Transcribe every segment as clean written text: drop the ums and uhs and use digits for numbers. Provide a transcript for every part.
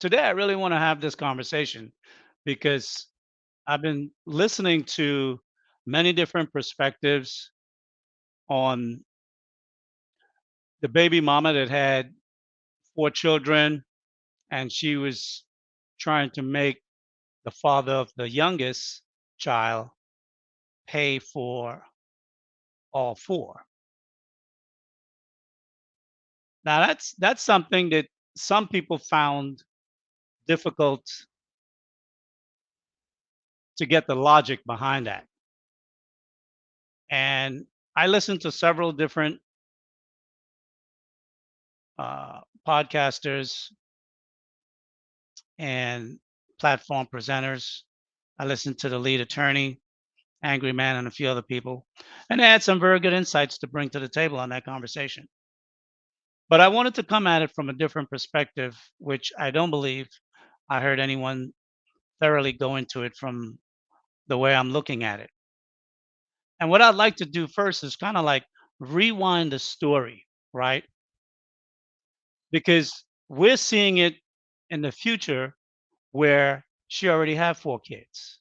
Today, I really want to have this conversation because I've been listening to many different perspectives on the baby mama that had four children, and she was trying to make the father of the youngest child pay for all four. Now, that's something that some people found difficult to get the logic behind that. And I listened to several different podcasters and platform presenters. I listened to the lead attorney, Angry Man, and a few other people, and they had some very good insights to bring to the table on that conversation. But I wanted to come at it from a different perspective, which I don't believe I heard anyone thoroughly go into it from the way I'm looking at it. And what I'd like to do first is kind of like rewind the story, right? Because we're seeing it in the future where she already had four kids.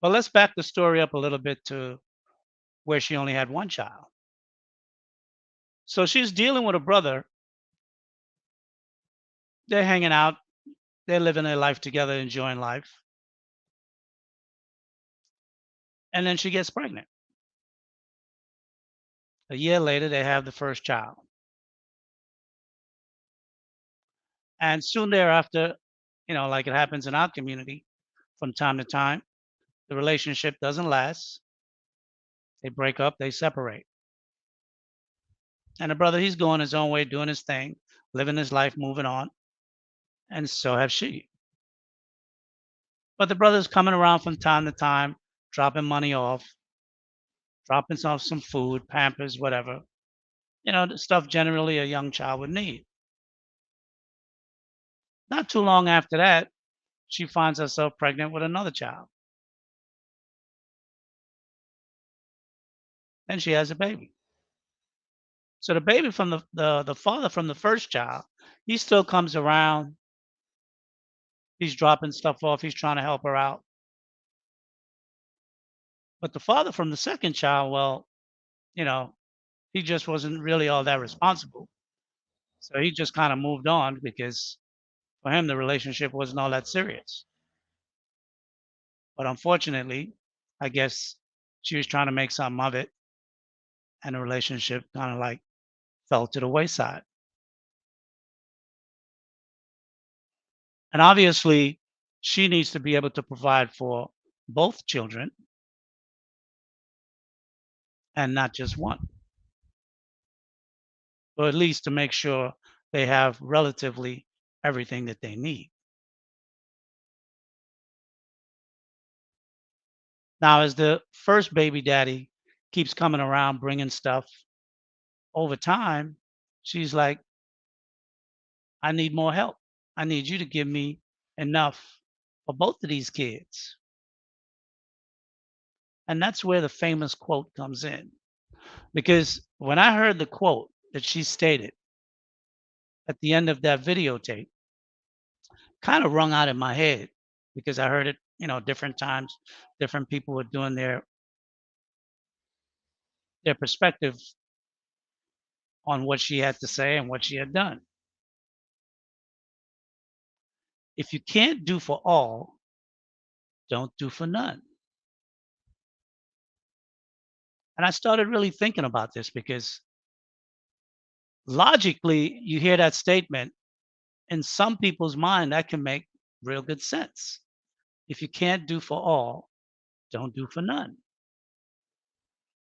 But let's back the story up a little bit to where she only had one child. So she's dealing with a brother. They're hanging out, they're living their life together, enjoying life. And then she gets pregnant. A year later, they have the first child. And soon thereafter, like it happens in our community from time to time, the relationship doesn't last. They break up, they separate. And the brother, he's going his own way, doing his thing, living his life, moving on. And so have she. But the brother's coming around from time to time, dropping money off, dropping off some food, Pampers, whatever. The stuff generally a young child would need. Not too long after that, she finds herself pregnant with another child. And she has a baby. So the baby from the father from the first child, he still comes around. He's dropping stuff off. He's trying to help her out. But the father from the second child, well, you know, he just wasn't really all that responsible. So he just kind of moved on because for him, the relationship wasn't all that serious. But unfortunately, I guess she was trying to make something of it, and the relationship kind of like fell to the wayside. And obviously, she needs to be able to provide for both children and not just one, or at least to make sure they have relatively everything that they need. Now, as the first baby daddy keeps coming around bringing stuff over time, she's like, I need more help. I need you to give me enough for both of these kids. And that's where the famous quote comes in. Because when I heard the quote that she stated at the end of that videotape, kind of rung out in my head because I heard it, different times, different people were doing their perspective on what she had to say and what she had done. If you can't do for all, don't do for none. And I started really thinking about this because logically, you hear that statement, in some people's mind, that can make real good sense. If you can't do for all, don't do for none.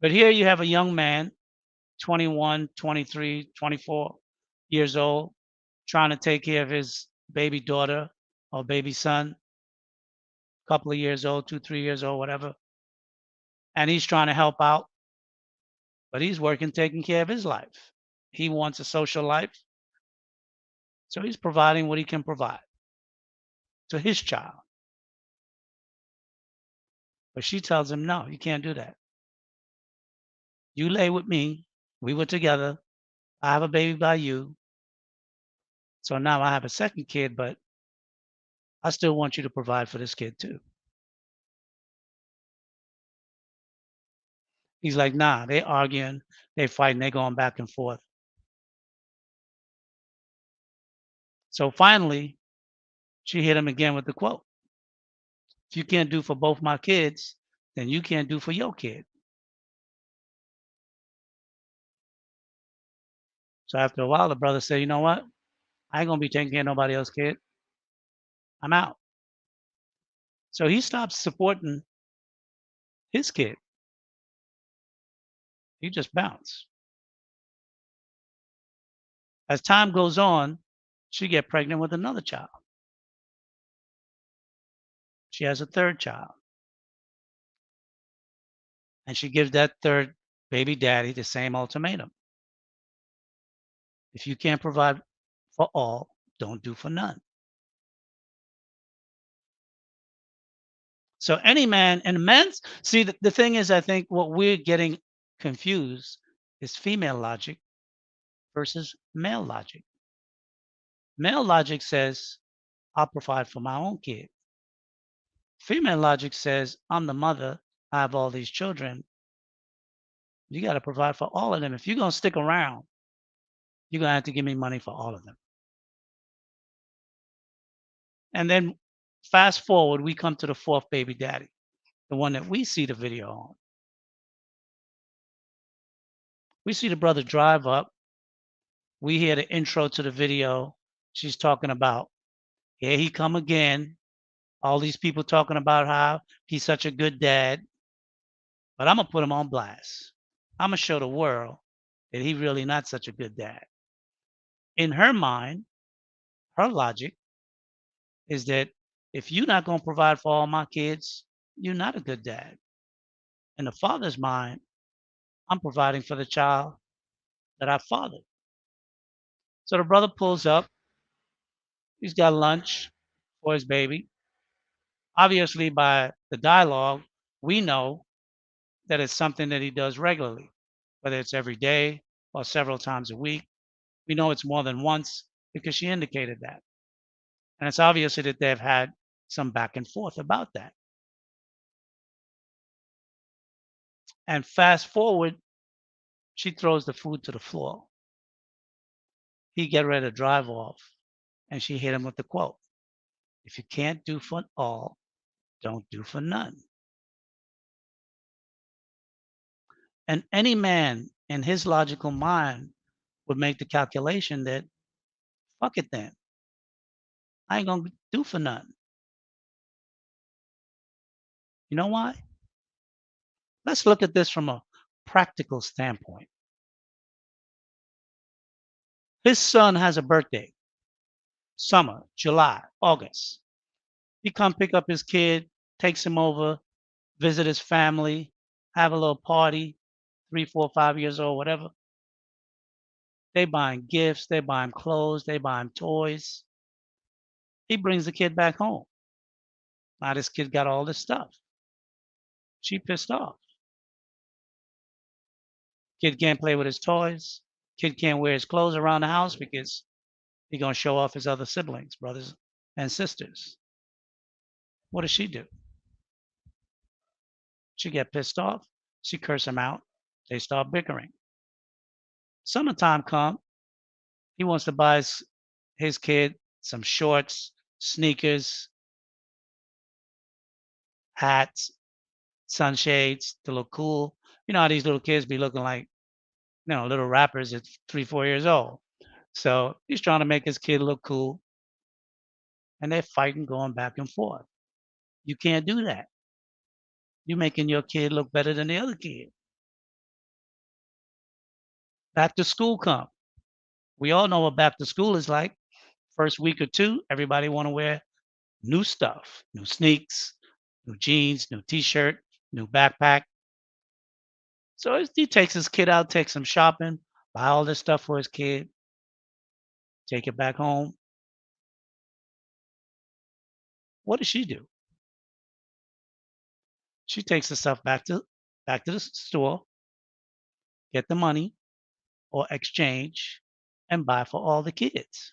But here you have a young man, 21, 23, 24 years old, trying to take care of his baby daughter or baby son, couple of years old, 2, 3 years old, whatever. And he's trying to help out, but he's working, taking care of his life. He wants a social life, so he's providing what he can provide to his child. But she tells him, no, you can't do that. You lay with me. We were together. I have a baby by you. So now I have a second kid, but I still want you to provide for this kid too. He's like, nah, they arguing, they fighting, they going back and forth. So finally, she hit him again with the quote. If you can't do for both my kids, then you can't do for your kid. So after a while, the brother said, you know what? I ain't gonna be taking care of nobody else's kid. I'm out. So he stopped supporting his kid. He just bounced. As time goes on, she get pregnant with another child. She has a third child. And she gives that third baby daddy the same ultimatum. If you can't provide for all, don't do for none. So any man and men's see the thing is I think what we're getting confused is female logic versus male logic. Male logic says I'll provide for my own kid. Female logic says I'm the mother, I have all these children. You got to provide for all of them. If you're going to stick around, you're going to have to give me money for all of them. And then fast forward, we come to the fourth baby daddy, the one that we see the video on. We see the brother drive up. We hear the intro to the video. She's talking about, here he come again. All these people talking about how he's such a good dad, but I'm gonna put him on blast. I'm gonna show the world that he really not such a good dad. In her mind, her logic is that if you're not gonna provide for all my kids, you're not a good dad. In the father's mind, I'm providing for the child that I fathered. So the brother pulls up. He's got lunch for his baby. Obviously, by the dialogue, we know that it's something that he does regularly, whether it's every day or several times a week. We know it's more than once because she indicated that. And it's obviously that they've had some back and forth about that. And fast forward, she throws the food to the floor. He get ready to drive off, and she hit him with the quote: "If you can't do for all, don't do for none." And any man in his logical mind would make the calculation that, fuck it then. I ain't gonna do for none. You know why? Let's look at this from a practical standpoint. His son has a birthday, summer, July, August. He come pick up his kid, takes him over, visit his family, have a little party, 3, 4, 5 years old, whatever. They buy him gifts, they buy him clothes, they buy him toys. He brings the kid back home. Now this kid got all this stuff. She pissed off. Kid can't play with his toys. Kid can't wear his clothes around the house because he gonna show off his other siblings, brothers and sisters. What does she do? She get pissed off. She curse him out. They start bickering. Summertime come. He wants to buy his kid some shorts, sneakers, hats, sunshades to look cool. You know how these little kids be looking like, little rappers at 3, 4 years old. So he's trying to make his kid look cool, and they're fighting, going back and forth. You can't do that. You're making your kid look better than the other kid. Back to school come. We all know what back to school is like. First week or two, everybody want to wear new stuff, new sneaks, new jeans, new t-shirt, new backpack. So he takes his kid out, takes him shopping, buy all this stuff for his kid, take it back home. What does she do? She takes the stuff back to the store, get the money or exchange, and buy for all the kids.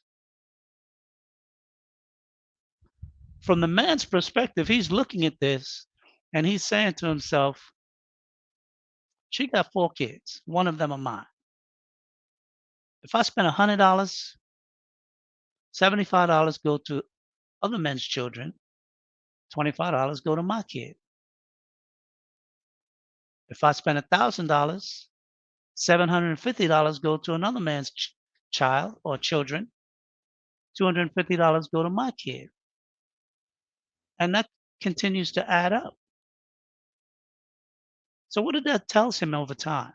From the man's perspective, he's looking at this and he's saying to himself, she got 4 kids. One of them are mine. If I spend $100, $75 go to other men's children, $25 go to my kid. If I spend $1,000, $750 go to another man's child or children, $250 go to my kid. And that continues to add up. So what did that tells him over time?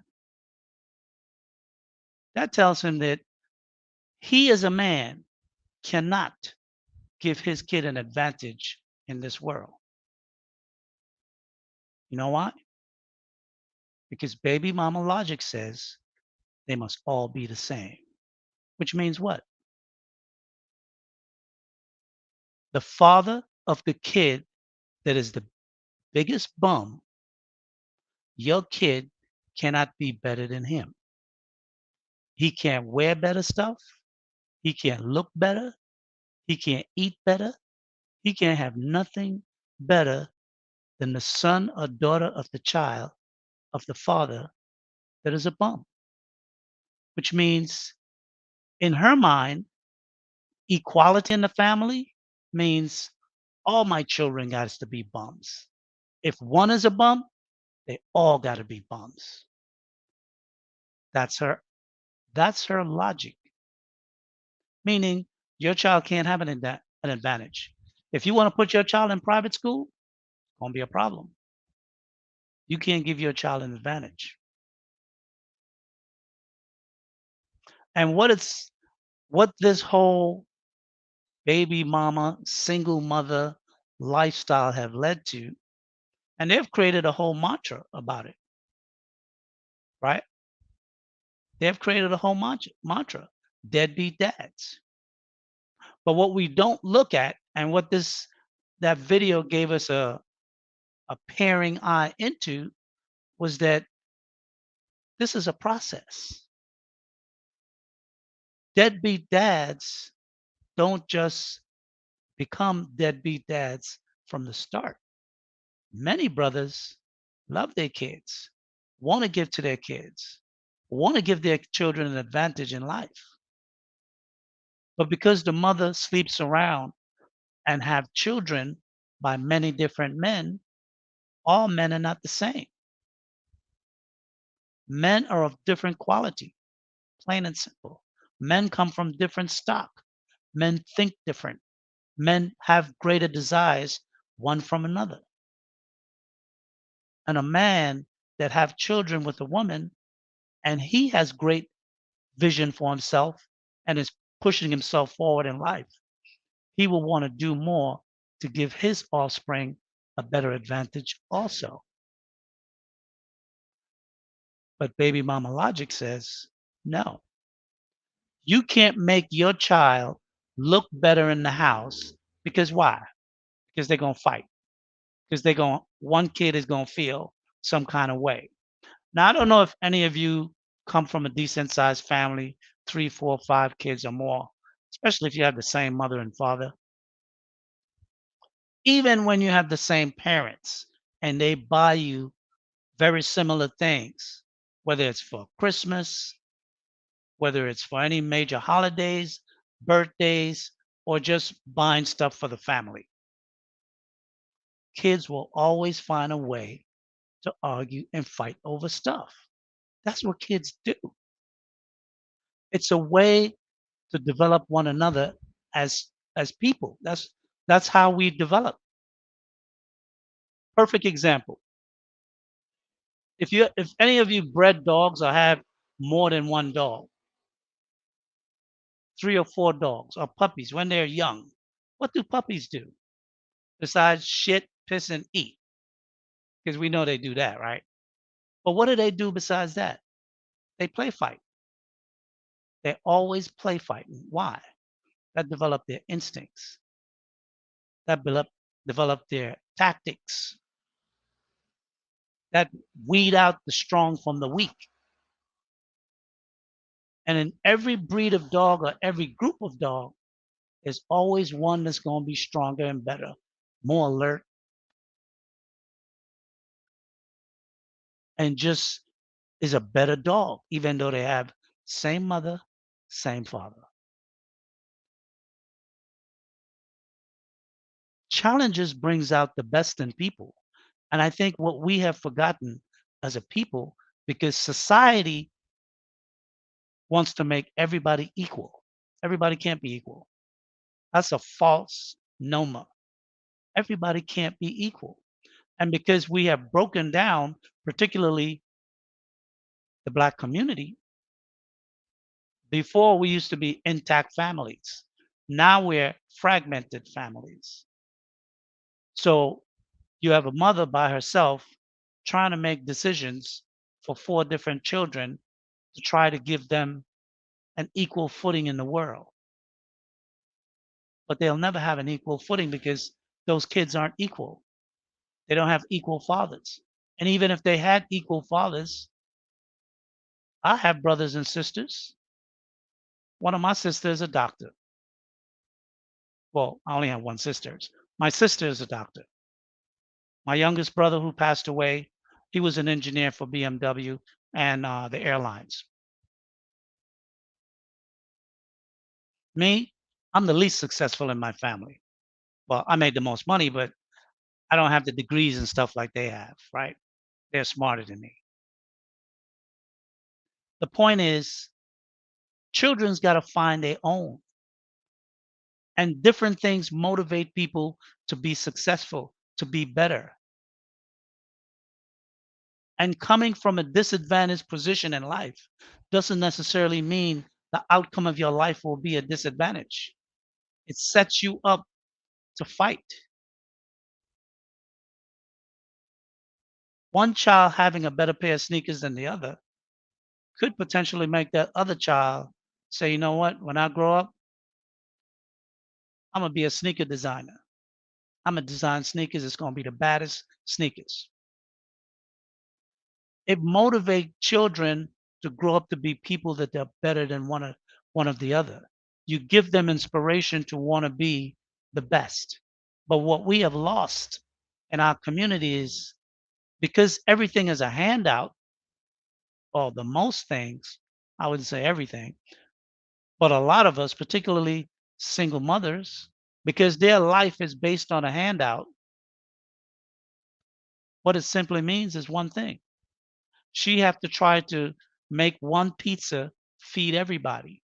That tells him that he as a man cannot give his kid an advantage in this world. You know why? Because baby mama logic says they must all be the same. Which means what? The father of the kid that is the biggest bum, your kid cannot be better than him. He can't wear better stuff. He can't look better. He can't eat better. He can't have nothing better than the son or daughter of the child of the father that is a bum. Which means, in her mind, equality in the family means all my children got to be bums. If one is a bum, they all got to be bums. That's her. That's her logic. Meaning, your child can't have an advantage. If you want to put your child in private school, it's gonna be a problem. You can't give your child an advantage. And what this whole baby mama, single mother lifestyle have led to, and they've created a whole mantra about it, right? They've created a whole mantra, deadbeat dads. But what we don't look at, and what that video gave us a paring eye into, was that this is a process. Deadbeat dads don't just become deadbeat dads from the start. Many brothers love their kids, want to give to their kids, want to give their children an advantage in life. But because the mother sleeps around and have children by many different men, all men are not the same. Men are of different quality, plain and simple. Men come from different stock. Men think different. Men have greater desires one from another. And a man that have children with a woman and he has great vision for himself and is pushing himself forward in life, he will want to do more to give his offspring a better advantage also. But baby mama logic says, no, you can't make your child look better in the house because why? Because they're going to fight. Because one kid is going to feel some kind of way. Now, I don't know if any of you come from a decent sized family, 3, 4, 5 kids or more, especially if you have the same mother and father. Even when you have the same parents and they buy you very similar things, whether it's for Christmas, whether it's for any major holidays, birthdays, or just buying stuff for the family. Kids will always find a way to argue and fight over stuff. That's what kids do. It's a way to develop one another as people. That's how we develop. Perfect example. If any of you bred dogs or have more than one dog, 3 or 4 dogs or puppies when they're young, what do puppies do besides shit, piss, and eat? Because we know they do that, right? But what do they do besides that? They play fight. They always play fighting. Why? That develop their instincts. That develop their tactics. That weed out the strong from the weak. And in every breed of dog or every group of dog, There's always one that's going to be stronger and better, more alert, and just is a better dog, even though they have same mother, same father. Challenges brings out the best in people. And I think what we have forgotten as a people, because society wants to make everybody equal. Everybody can't be equal. That's a false noma. Everybody can't be equal. And because we have broken down, particularly the black community, before we used to be intact families. Now we're fragmented families. So you have a mother by herself trying to make decisions for four different children to try to give them an equal footing in the world. But they'll never have an equal footing because those kids aren't equal. They don't have equal fathers. And even if they had equal fathers, I have brothers and sisters. One of my sisters is a doctor. Well, I only have one sister. My sister is a doctor. My youngest brother who passed away, he was an engineer for BMW and the airlines. Me, I'm the least successful in my family. Well, I made the most money, but I don't have the degrees and stuff like they have, right? They're smarter than me. The point is, children's got to find their own, and different things motivate people to be successful, to be better. And coming from a disadvantaged position in life doesn't necessarily mean the outcome of your life will be a disadvantage. It sets you up to fight. One child having a better pair of sneakers than the other could potentially make that other child say, you know what, when I grow up, I'm going to be a sneaker designer. I'm going to design sneakers. It's going to be the baddest sneakers. It motivates children to grow up to be people that they're better than one of the other. You give them inspiration to want to be the best. But what we have lost in our community is because everything is a handout, or the most things, I wouldn't say everything, but a lot of us, particularly single mothers, because their life is based on a handout, what it simply means is one thing. She have to try to make one pizza feed everybody.